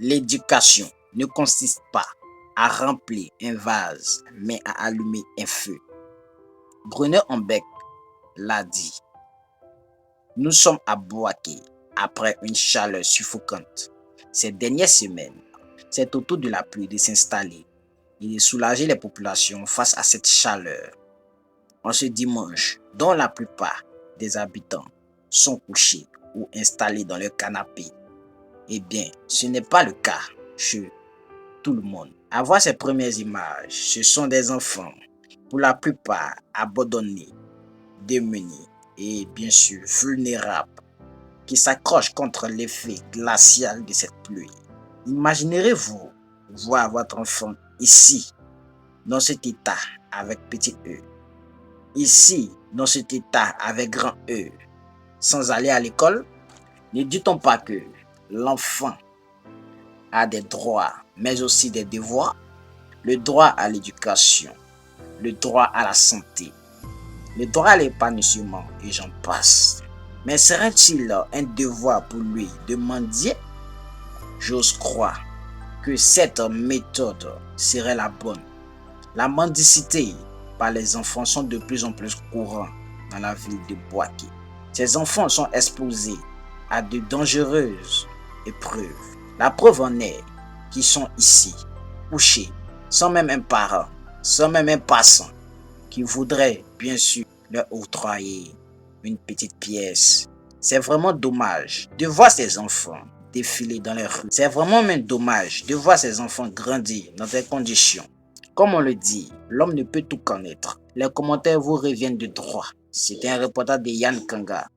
L'éducation ne consiste pas à remplir un vase, mais à allumer un feu. Bruno Humbeck l'a dit. Nous sommes à Bouaké après une chaleur suffocante. Ces dernières semaines, c'est au tour de la pluie de s'installer et de soulager les populations face à cette chaleur. En ce dimanche, dont la plupart des habitants sont couchés ou installés dans leur canapé, eh bien, ce n'est pas le cas chez tout le monde. À voir ces premières images, ce sont des enfants, pour la plupart abandonnés, démunis et bien sûr vulnérables, qui s'accrochent contre l'effet glacial de cette pluie. Imaginerez-vous voir votre enfant ici, dans cet état avec petit E, ici, dans cet état avec grand E, sans aller à l'école? Ne dit-on pas que l'enfant a des droits, mais aussi des devoirs? Le droit à l'éducation, le droit à la santé, le droit à l'épanouissement, et j'en passe. Mais serait-il un devoir pour lui de mendier? J'ose croire que cette méthode serait la bonne. La mendicité par les enfants sont de plus en plus courants dans la ville de Bouaké. Ces enfants sont exposés à de dangereuses épreuves. La preuve en est qu'ils sont ici, couchés, sans même un parent, sans même un passant, qui voudrait bien sûr leur octroyer une petite pièce. C'est vraiment dommage de voir ces enfants défiler dans les rues. C'est vraiment même dommage de voir ces enfants grandir dans des conditions. Comme on le dit, l'homme ne peut tout connaître. Les commentaires vous reviennent de droit. C'était un reportage de Yann Kanga.